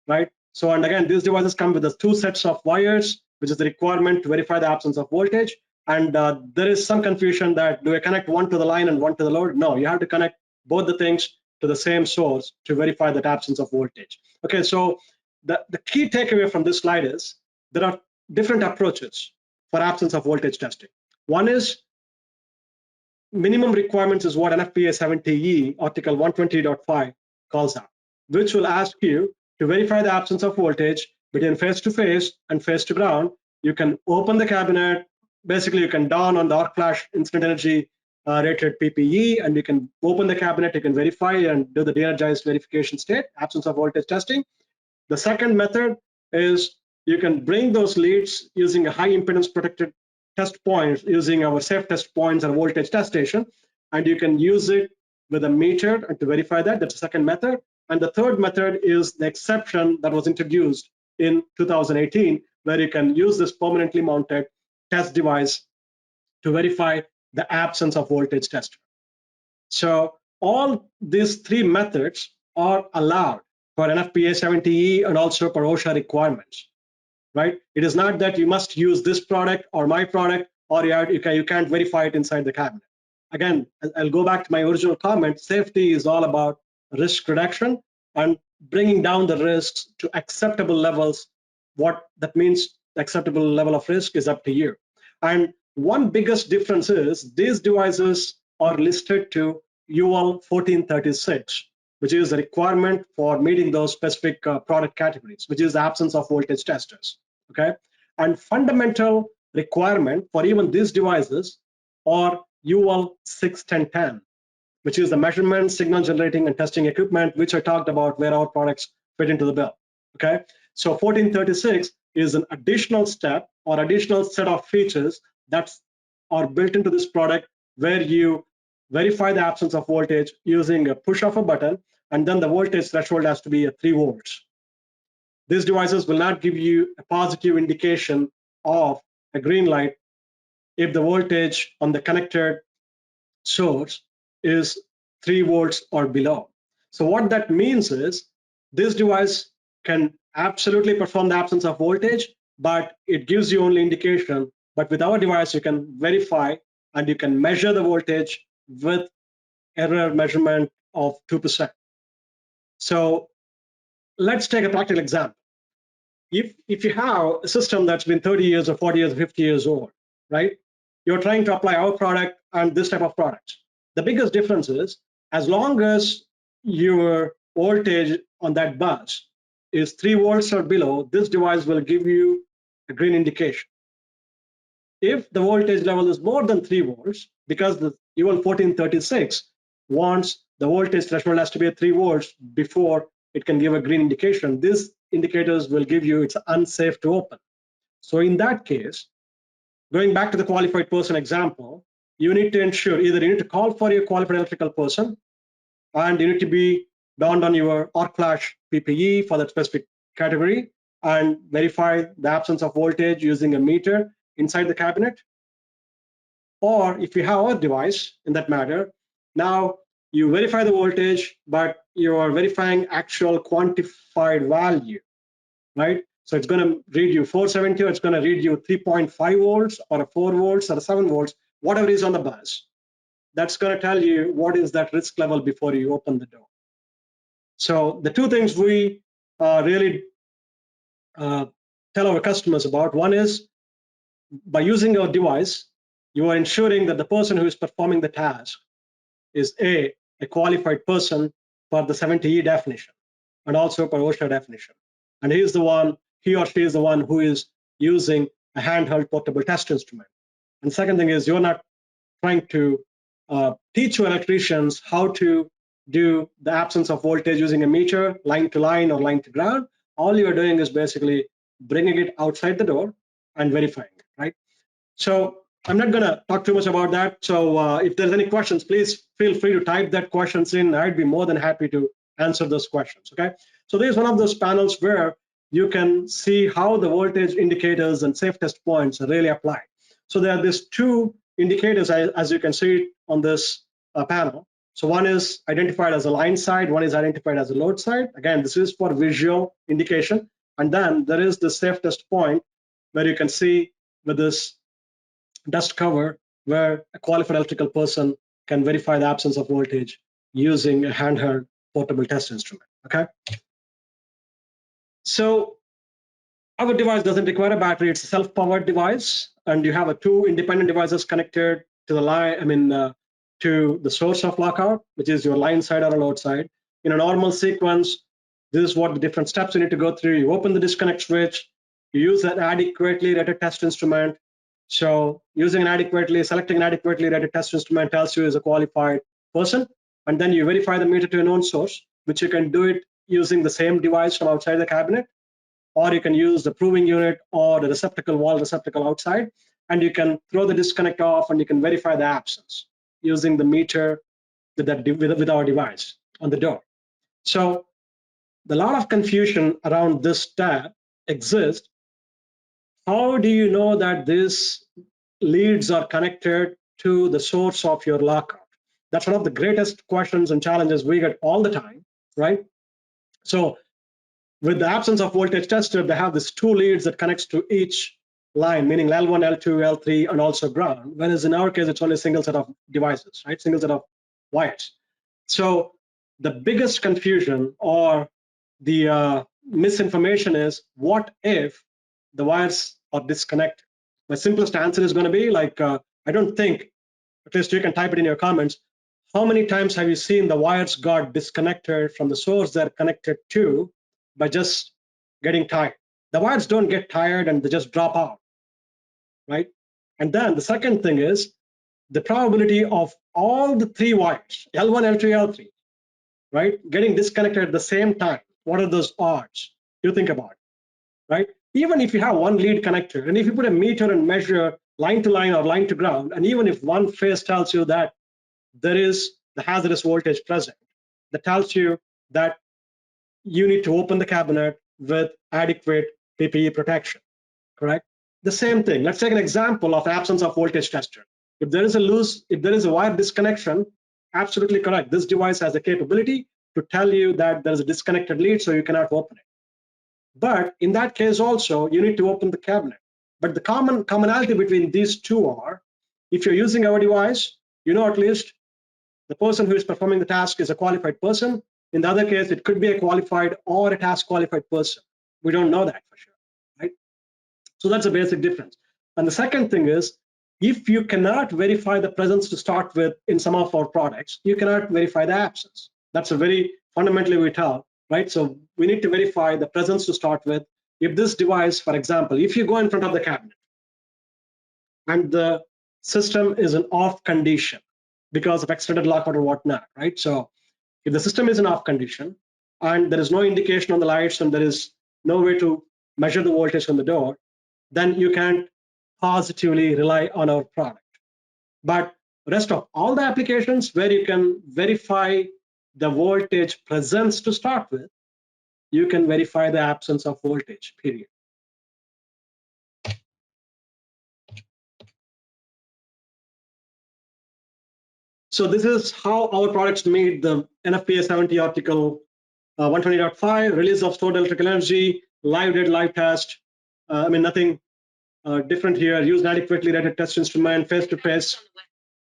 right? So, and again, these devices come with the 2 sets of wires, which is the requirement to verify the absence of voltage. And there is some confusion that do I connect one to the line and one to the load? No, you have to connect both the things to the same source to verify that absence of voltage. Okay, so the key takeaway from this slide is there are different approaches for absence of voltage testing. One is minimum requirements is what NFPA 70E Article 120.5 calls out, which will ask you to verify the absence of voltage between face to face and face to ground. You can open the cabinet. Basically, you can dawn on the arc flash incident energy rated PPE, and you can open the cabinet, you can verify and do the de-energized verification state, absence of voltage testing. The second method is you can bring those leads using a high impedance protected test points, using our safe test points and voltage test station, and you can use it with a meter and to verify that. That's the second method. And the third method is the exception that was introduced in 2018, where you can use this permanently mounted test device to verify the absence of voltage tester. So all these three methods are allowed for NFPA 70E and also for OSHA requirements, right? It is not that you must use this product or my product, or you can't verify it inside the cabinet. Again, I'll go back to my original comment. Safety is all about risk reduction and bringing down the risks to acceptable levels. What that means, the acceptable level of risk is up to you. And one biggest difference is these devices are listed to UL 1436, which is a requirement for meeting those specific product categories, which is the absence of voltage testers. Okay, and fundamental requirement for even these devices are UL 61010, which is the measurement, signal generating, and testing equipment, which I talked about, where our products fit into the bill. Okay, so 1436 is an additional step or additional set of features that are built into this product, where you verify the absence of voltage using a push of a button, and then the voltage threshold has to be 3 volts. These devices will not give you a positive indication of a green light if the voltage on the connected source is 3 volts or below. So what that means is this device can absolutely perform the absence of voltage, but it gives you only indication. But with our device, you can verify and you can measure the voltage with error measurement of 2%. So let's take a practical example. If you have a system that's been 30 years or 40 years or 50 years old, right? You're trying to apply our product and this type of products. The biggest difference is, as long as your voltage on that bus is 3 volts or below, this device will give you a green indication. If the voltage level is more than 3 volts, because the UL 1436 wants the voltage threshold has to be at 3 volts before it can give a green indication, these indicators will give you it's unsafe to open. So in that case, going back to the qualified person example, you need to ensure either you need to call for your qualified electrical person, and you need to be donned on your arc flash PPE for that specific category and verify the absence of voltage using a meter inside the cabinet. Or if you have our device in that matter, now you verify the voltage, but you are verifying actual quantified value, right? So it's going to read you 470, or it's going to read you 3.5 volts or a 4 volts or a 7 volts, whatever is on the bus. That's going to tell you what is that risk level before you open the door. So the two things we really tell our customers about, one is by using our device, you are ensuring that the person who is performing the task is a qualified person for the 70E definition and also for OSHA definition. And he or she is the one who is using a handheld portable test instrument. And second thing is, you're not trying to teach your electricians how to do the absence of voltage using a meter, line to line or line to ground. All you're doing is basically bringing it outside the door and verifying it, right? So I'm not going to talk too much about that. So if there's any questions, please feel free to type that questions in. I'd be more than happy to answer those questions, okay? So there's one of those panels where you can see how the voltage indicators and safe test points are really applied. So there are these two indicators, as you can see on this panel. So one is identified as a line side, one is identified as a load side. Again, this is for visual indication. And then there is the safe test point where you can see with this dust cover where a qualified electrical person can verify the absence of voltage using a handheld portable test instrument, okay? So our device doesn't require a battery. It's a self-powered device, and you have two independent devices connected to the line, to the source of lockout, which is your line side or a load side. In a normal sequence, this is what the different steps you need to go through. You open the disconnect switch, you use an adequately rated test instrument. So selecting an adequately rated test instrument tells you as a qualified person, and then you verify the meter to a known source, which you can do it using the same device from outside the cabinet, or you can use the proving unit or the wall receptacle outside, and you can throw the disconnect off and you can verify the absence using the meter with our device on the door. So a lot of confusion around this tab exists. How do you know that these leads are connected to the source of your lockout? That's one of the greatest questions and challenges we get all the time, right? So with the absence of voltage tester, they have these two leads that connects to each line, meaning L1, L2, L3, and also ground. Whereas in our case, it's only a single set of devices, right? Single set of wires. So the biggest confusion or the misinformation is, what if the wires are disconnected? My simplest answer is going to be like, I don't think, at least you can type it in your comments, how many times have you seen the wires got disconnected from the source they're connected to by just getting tired? The wires don't get tired and they just drop out, right? And then the second thing is the probability of all the three wires, L1, L2, L3, right, getting disconnected at the same time. What are those odds? You think about it, right? Even if you have one lead connector, and if you put a meter and measure line to line or line to ground, and even if one phase tells you that there is the hazardous voltage present, that tells you that you need to open the cabinet with adequate PPE protection, correct? The same thing. Let's take an example of absence of voltage tester. If there is a wire disconnection, absolutely correct. This device has the capability to tell you that there is a disconnected lead, so you cannot open it. But in that case also, you need to open the cabinet. But the commonality between these two are, if you're using our device, you know at least the person who is performing the task is a qualified person. In the other case, it could be a qualified or a task qualified person. We don't know that for sure, right? So that's a basic difference. And the second thing is, if you cannot verify the presence to start with in some of our products, you cannot verify the absence. That's a very fundamentally we tell, right? So we need to verify the presence to start with. If this device, for example, if you go in front of the cabinet and the system is in off condition because of extended lockout or whatnot, right? So if the system is in off condition and there is no indication on the lights and there is no way to measure the voltage on the door, then you can't positively rely on our product. But rest of all the applications where you can verify the voltage presence to start with, you can verify the absence of voltage, period. So this is how our products meet the NFPA 70 Optical 120.5, release of stored electrical energy, live date, live test. I mean, nothing different here. Use an adequately rated test instrument, face-to-face,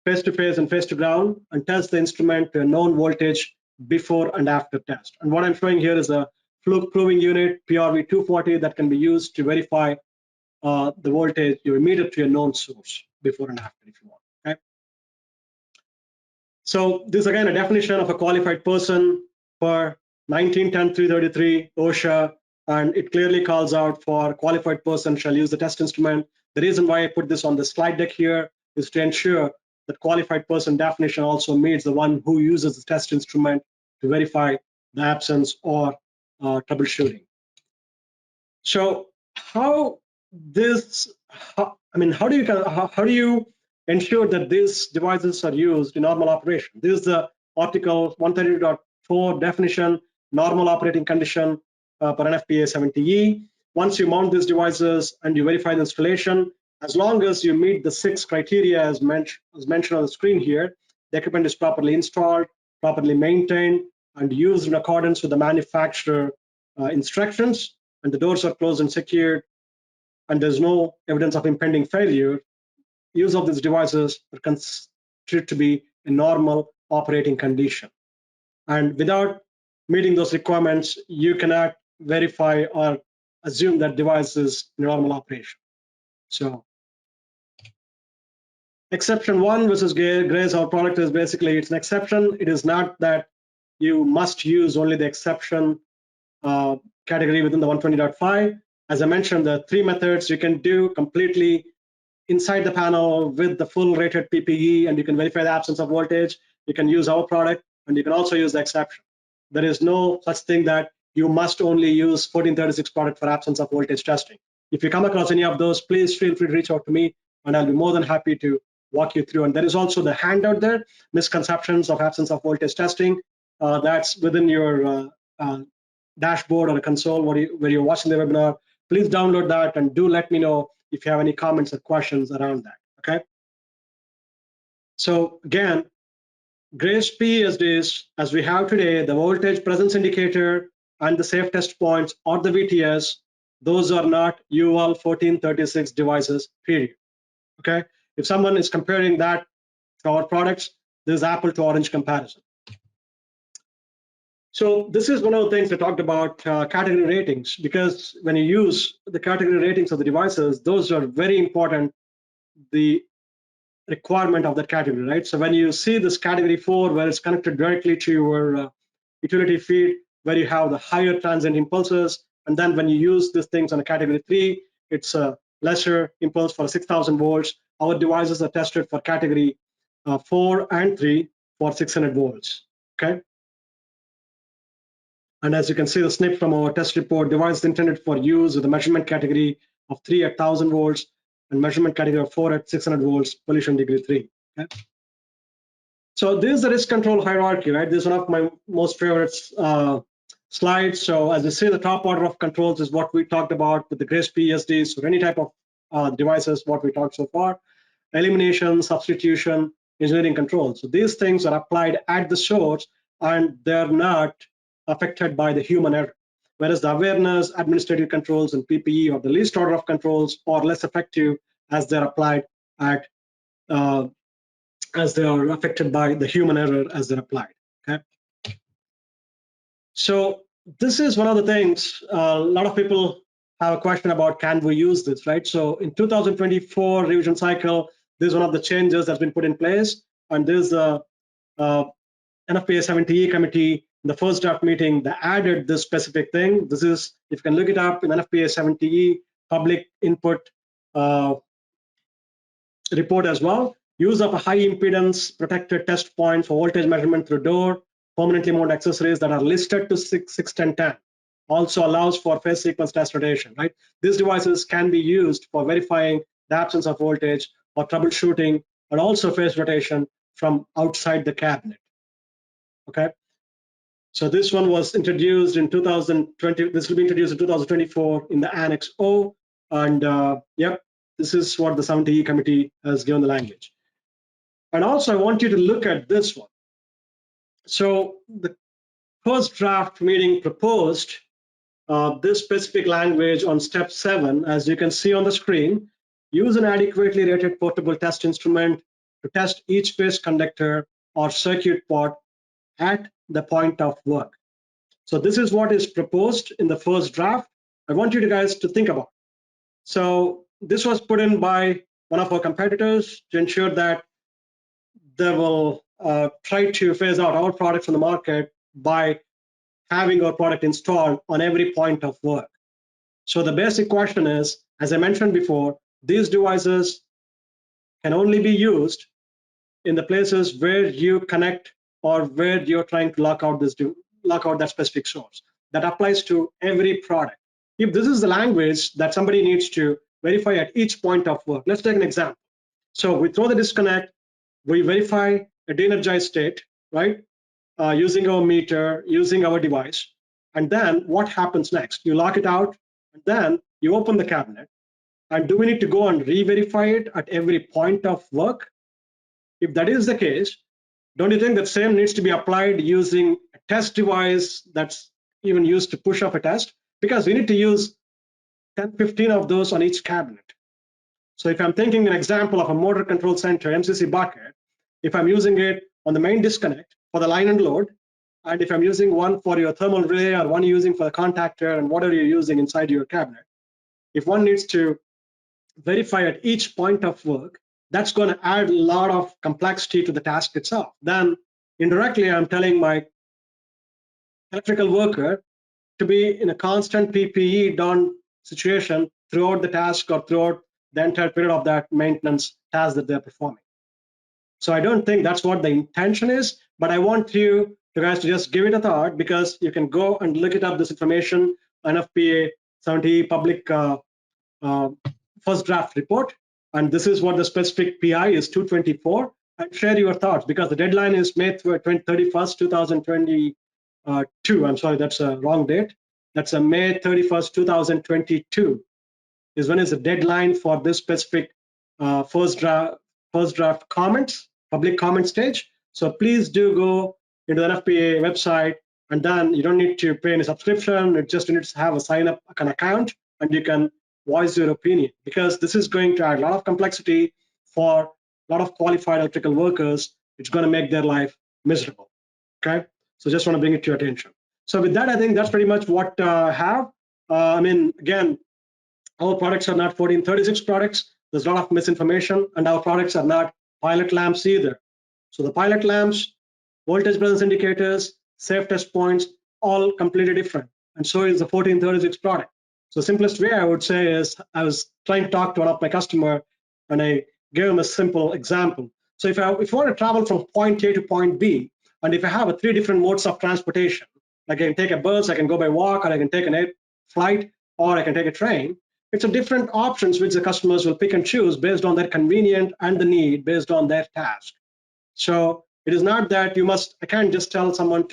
and face-to-ground, and test the instrument to a known voltage before and after test. And what I'm showing here is a fluke proving unit, PRV 240, that can be used to verify the voltage you meet it to a known source before and after, if you want. Okay. So this is again a definition of a qualified person for 1910-333 OSHA, and it clearly calls out for qualified person shall use the test instrument. The reason why I put this on the slide deck here is to ensure that qualified person definition also meets the one who uses the test instrument to verify the absence or troubleshooting. So how do you ensure that these devices are used in normal operation? This is the Optical 132.4 definition, normal operating condition per NFPA 70E. Once you mount these devices and you verify the installation, as long as you meet the 6 criteria as mentioned on the screen here, the equipment is properly installed, properly maintained, and used in accordance with the manufacturer instructions, and the doors are closed and secured, and there's no evidence of impending failure, use of these devices are considered to be a normal operating condition. And without meeting those requirements, you cannot verify or assume that device is in normal operation. So exception 1 versus grace, our product is basically, it's an exception. It is not that you must use only the exception category within the 120.5. As I mentioned, the 3 methods you can do completely inside the panel with the full rated PPE, and you can verify the absence of voltage. You can use our product, and you can also use the exception. There is no such thing that you must only use 1436 product for absence of voltage testing. If you come across any of those, please feel free to reach out to me, and I'll be more than happy to walk you through. And there is also the handout there, misconceptions of absence of voltage testing. That's within your dashboard or a console where you're watching the webinar. Please download that and do let me know if you have any comments or questions around that, okay? So again, Grace PESDs, as we have today, the voltage presence indicator and the safe test points or the VTS, those are not UL 1436 devices, period, okay? If someone is comparing that to our products, this is apple to orange comparison. So this is one of the things I talked about, category ratings, because when you use the category ratings of the devices, those are very important, the requirement of that category, right? So when you see this category 4, where it's connected directly to your utility feed, where you have the higher transient impulses, and then when you use these things on a category 3, it's a lesser impulse for 6,000 volts. Our devices are tested for category 4 and 3 for 600 volts, okay? And as you can see the snip from our test report, device intended for use with a measurement category of 3 at 1000 volts and measurement category of 4 at 600 volts, pollution degree 3. Okay? So this is the risk control hierarchy, right? This is one of my most favorite slides. So as you see, the top order of controls is what we talked about with the Grace PESDs or any type of devices, what we talked so far. Elimination, substitution, engineering control. So these things are applied at the source and they're not affected by the human error. Whereas the awareness, administrative controls, and PPE are the least order of controls or less effective as they're applied at, as they are affected by the human error as they're applied, okay? So this is one of the things, a lot of people have a question about, can we use this, right? So in 2024 revision cycle, this is one of the changes that's been put in place, and this is the NFPA 70E committee, in the first draft meeting, they added this specific thing. This is, if you can look it up in NFPA 70E, public input report as well. Use of a high impedance protected test point for voltage measurement through door, permanently mounted accessories that are listed to 61010. Also allows for phase sequence test rotation, right? These devices can be used for verifying the absence of voltage or troubleshooting, and also phase rotation from outside the cabinet, okay? So this one was introduced in 2020. This will be introduced in 2024 in the Annex O. And yep, this is what the 70E committee has given the language. And also, I want you to look at this one. So the first draft meeting proposed this specific language on step 7, as you can see on the screen. Use an adequately rated portable test instrument to test each phase conductor or circuit port at the point of work. So this is what is proposed in the first draft. I want you guys to think about. So this was put in by one of our competitors to ensure that they will try to phase out our products from the market by having our product installed on every point of work. So the basic question is, as I mentioned before, these devices can only be used in the places where you connect or where you're trying to lock out that specific source. That applies to every product. If this is the language that somebody needs to verify at each point of work, let's take an example. So we throw the disconnect, we verify a de-energized state, right? Using our meter, using our device, and then what happens next? You lock it out, and then you open the cabinet. And do we need to go and re-verify it at every point of work? If that is the case, don't you think that same needs to be applied using a test device that's even used to push off a test? Because we need to use 10, 15 of those on each cabinet. So if I'm thinking an example of a motor control center, MCC bucket, if I'm using it on the main disconnect for the line and load, and if I'm using one for your thermal relay or one using for the contactor and whatever you're using inside your cabinet, if one needs to verify at each point of work, that's going to add a lot of complexity to the task itself. Then indirectly, I'm telling my electrical worker to be in a constant PPE done situation throughout the task or throughout the entire period of that maintenance task that they're performing. So I don't think that's what the intention is, but I want you guys to just give it a thought, because you can go and look it up, this information, NFPA 70 public first draft report. and this is what the specific PI is, 224, and share your thoughts, because the deadline is May 31st, 2022. I'm sorry, that's a wrong date. That's a May 31st, 2022 is when is the deadline for this specific first draft comments, public comment stage. So please do go into the NFPA website, and then you don't need to pay any subscription. It just needs to have a sign up an account, and you can voice your opinion, because this is going to add a lot of complexity for a lot of qualified electrical workers. It's going to make their life miserable. Okay, so just want to bring it to your attention. So with that, I think that's pretty much what I have. I mean, again, our products are not 1436 products. There's a lot of misinformation, and our products are not pilot lamps either. So the pilot lamps, voltage presence indicators, safe test points, all completely different. And so is the 1436 product. So the simplest way I would say is, I was trying to talk to one of my customer, and I gave him a simple example. So if I want to travel from point A to point B, and if I have 3 different modes of transportation, I can take a bus, I can go by walk, or I can take an air flight, or I can take a train. It's a different options which the customers will pick and choose based on their convenience and the need based on their task. So it is not that I can't just tell someone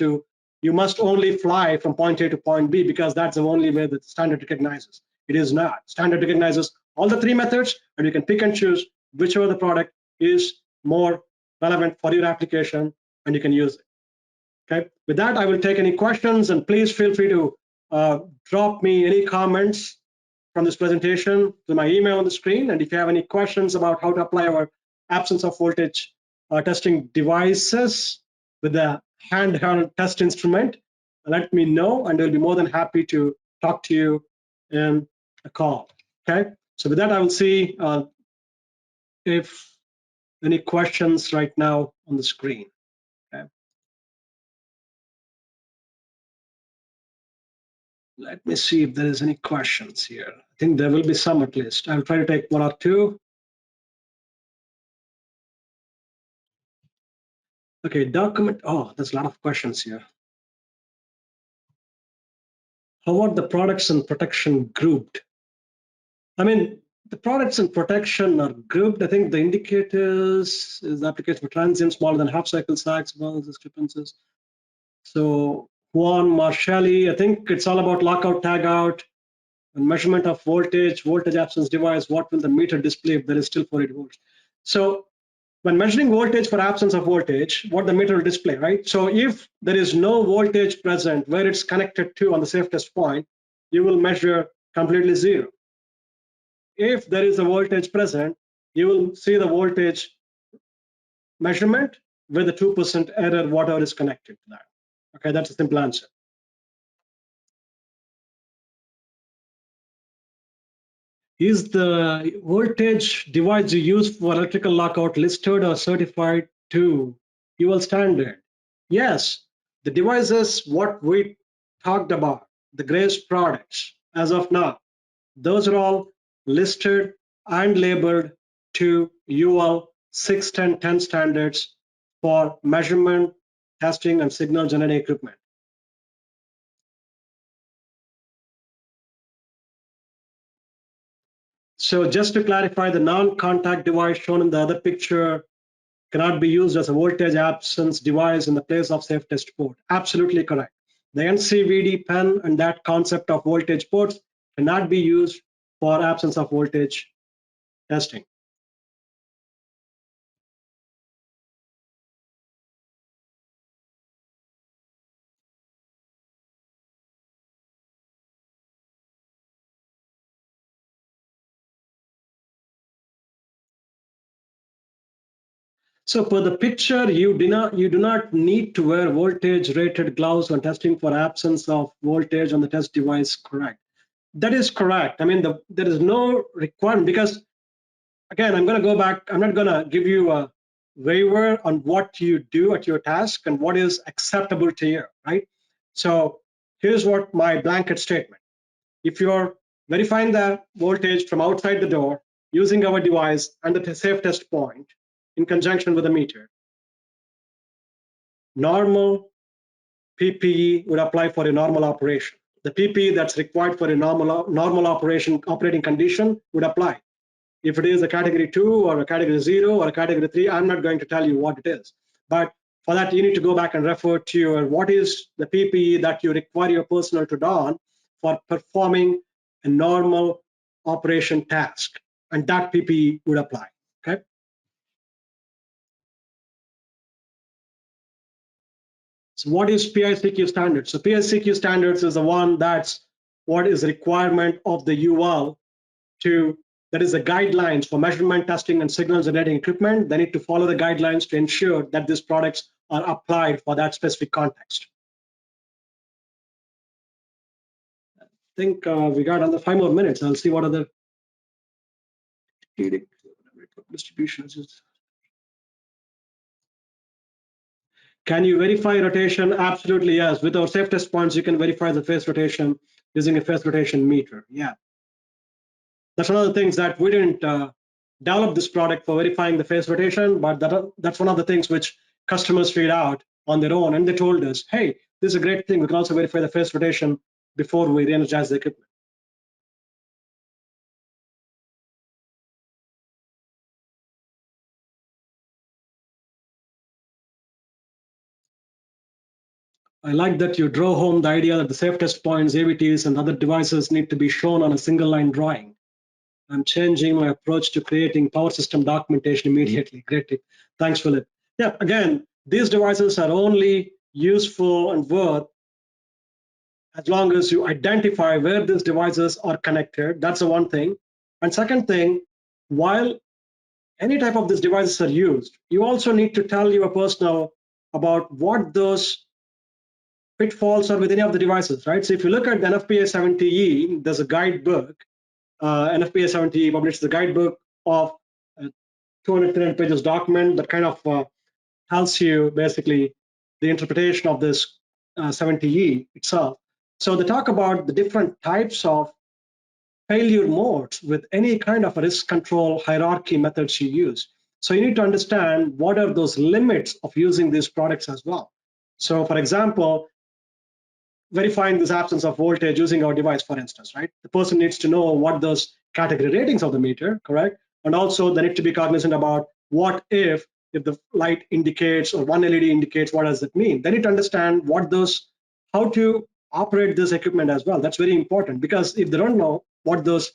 you must only fly from point A to point B, because that's the only way that the standard recognizes. It is not. Standard recognizes all the 3 methods, and you can pick and choose whichever the product is more relevant for your application, and you can use it. Okay. With that, I will take any questions, and please feel free to drop me any comments from this presentation to my email on the screen. And if you have any questions about how to apply our absence of voltage testing devices with the handheld test instrument, let me know, and I'll be more than happy to talk to you in a call. Okay, so with that, I will see if any questions right now on the screen. Okay. Let me see if there is any questions here. I think there will be some at least. I'll try to take 1 or 2. Okay, document. Oh, there's a lot of questions here. How are the products and protection grouped? I mean, the products and protection are grouped. I think the indicators is the application for transient smaller than half cycle sacks, well, discrepancies. So Juan Marshali, I think it's all about lockout, tagout, and measurement of voltage absence device. What will the meter display if there is still 48 volts? So when measuring voltage for absence of voltage, what the meter will display, right? So if there is no voltage present where it's connected to on the safe test point, you will measure completely 0. If there is a voltage present, you will see the voltage measurement with the 2% error, whatever is connected to that. Okay, that's a simple answer. Is the voltage device you use for electrical lockout listed or certified to UL standard? Yes, the devices what we talked about, the Grace products as of now, those are all listed and labeled to UL 61010 standards for measurement, testing, and signal generating equipment. So just to clarify, the non-contact device shown in the other picture cannot be used as a voltage absence device in the place of safe test port. Absolutely correct. The NCVD pen and that concept of voltage ports cannot be used for absence of voltage testing. So for the picture, you do not need to wear voltage rated gloves when testing for absence of voltage on the test device, correct? That is correct. I mean, there is no requirement, because again, I'm going to go back. I'm not going to give you a waiver on what you do at your task and what is acceptable to you, right? So here's what my blanket statement. If you're verifying the voltage from outside the door using our device and the safe test point in conjunction with a meter, normal PPE would apply for a normal operation. The PPE that's required for a normal operating condition would apply. If it is a category 2 or a category 0 or a category 3, I'm not going to tell you what it is. But for that, you need to go back and refer to your what is the PPE that you require your personnel to don for performing a normal operation task, and that PPE would apply. Okay. So what is PICQ standards? So PICQ standards is the one that's what is the requirement of the UL to, that is the guidelines for measurement, testing, and signal generating equipment. They need to follow the guidelines to ensure that these products are applied for that specific context. I think we got another 5 more minutes. I'll see what other distributions is. Can you verify rotation? Absolutely, yes. With our safe test points, you can verify the phase rotation using a phase rotation meter. Yeah. That's one of the things that we didn't develop this product for verifying the phase rotation, but that's one of the things which customers figured out on their own, and they told us, hey, this is a great thing. We can also verify the phase rotation before we re-energize the equipment. I like that you drove home the idea that the safe test points, AVTs, and other devices need to be shown on a single line drawing. I'm changing my approach to creating power system documentation immediately. Great tip. Thanks, Philip. Yeah, again, these devices are only useful and worth as long as you identify where these devices are connected. That's the one thing. And second thing, while any type of these devices are used, you also need to tell your personnel about what those pitfalls are with any of the devices, right? So if you look at the NFPA 70E, there's a guidebook. NFPA 70E publishes a guidebook of 200, 300 pages document that kind of tells you basically the interpretation of this 70E itself. So they talk about the different types of failure modes with any kind of a risk control hierarchy methods you use. So you need to understand what are those limits of using these products as well. So for example, verifying this absence of voltage using our device, for instance, right? The person needs to know what those category ratings of the meter, correct? And also they need to be cognizant about what if the light indicates or one LED indicates, what does it mean? They need to understand what those, how to operate this equipment as well. That's very important, because if they don't know what those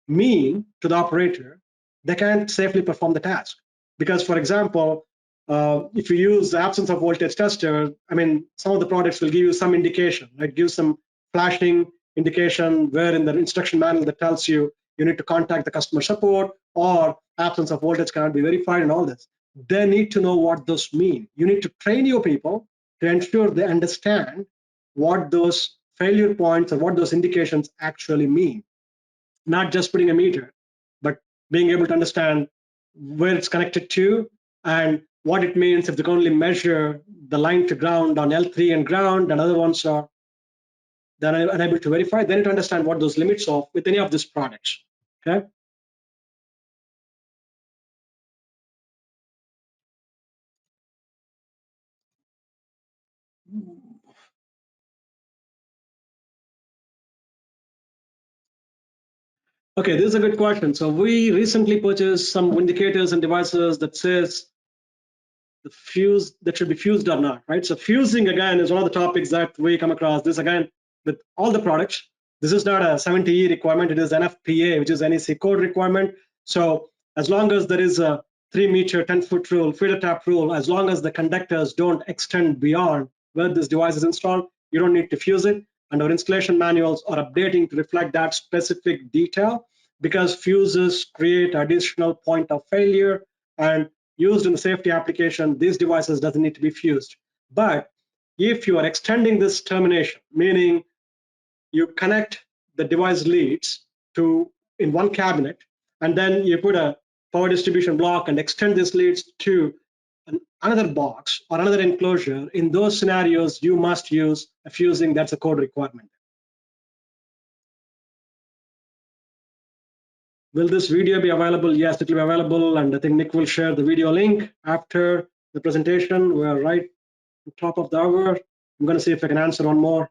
mean to the operator, they can't safely perform the task. Because for example, if you use the absence of voltage tester, I mean, some of the products will give you some indication, right? Give some flashing indication where in the instruction manual that tells you you need to contact the customer support, or absence of voltage cannot be verified, and all this. They need to know what those mean. You need to train your people to ensure they understand what those failure points or what those indications actually mean. Not just putting a meter, but being able to understand where it's connected to and what it means if they can only measure the line to ground on L3 and ground, and other ones are then unable to verify. They need to understand what those limits are with any of these products. Okay. Okay, this is a good question. So we recently purchased some indicators and devices that says the fuse that should be fused or not, right? So fusing again is one of the topics that we come across. This again with all the products. This is not a 70E requirement. It is NFPA, which is NEC code requirement. So as long as there is a 3-meter, 10-foot rule, feeder tap rule, as long as the conductors don't extend beyond where this device is installed, you don't need to fuse it. And our installation manuals are updating to reflect that specific detail, because fuses create additional point of failure, and used in the safety application, these devices doesn't need to be fused. But if you are extending this termination, meaning you connect the device leads to in one cabinet, and then you put a power distribution block and extend these leads to another box or another enclosure, in those scenarios, you must use a fusing. That's a code requirement. Will this video be available? Yes, it will be available, and I think Nick will share the video link after the presentation. We are right on top of the hour. I'm going to see if I can answer one more.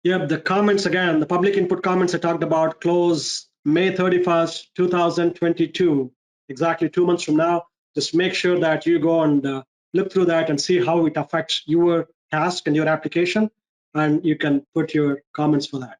Yep, the comments again, the public input comments I talked about close May 31st, 2022, exactly 2 months from now. Just make sure that you go and look through that and see how it affects your task and your application, and you can put your comments for that.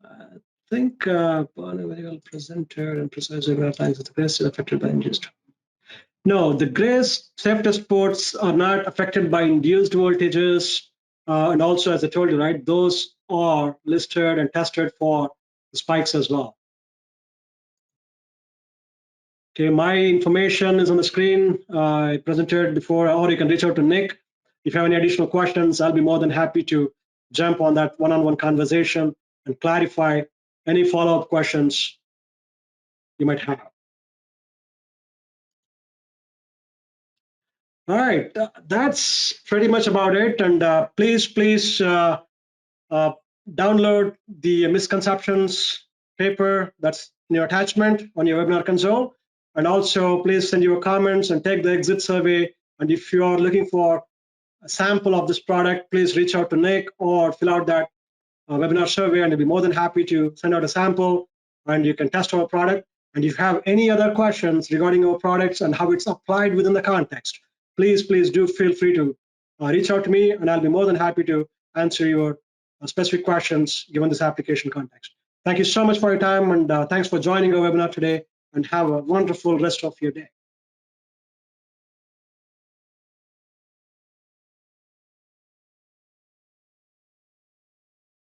I think Bhanu very well presented and precisely thanks to the best affected by induced. No, the grace self-test ports are not affected by induced voltages. And also, as I told you, right, those are listed and tested for the spikes as well. Okay, my information is on the screen. I presented before, or you can reach out to Nick. If you have any additional questions, I'll be more than happy to jump on that one-on-one conversation and clarify any follow-up questions you might have. All right, that's pretty much about it. And please download the misconceptions paper that's in your attachment on your webinar console. And also, please send your comments and take the exit survey. And if you are looking for a sample of this product, please reach out to Nick or fill out that webinar survey, and we'll be more than happy to send out a sample and you can test our product. And if you have any other questions regarding our products and how it's applied within the context, please do feel free to reach out to me, and I'll be more than happy to answer your specific questions given this application context. Thank you so much for your time, and thanks for joining our webinar today, and have a wonderful rest of your day.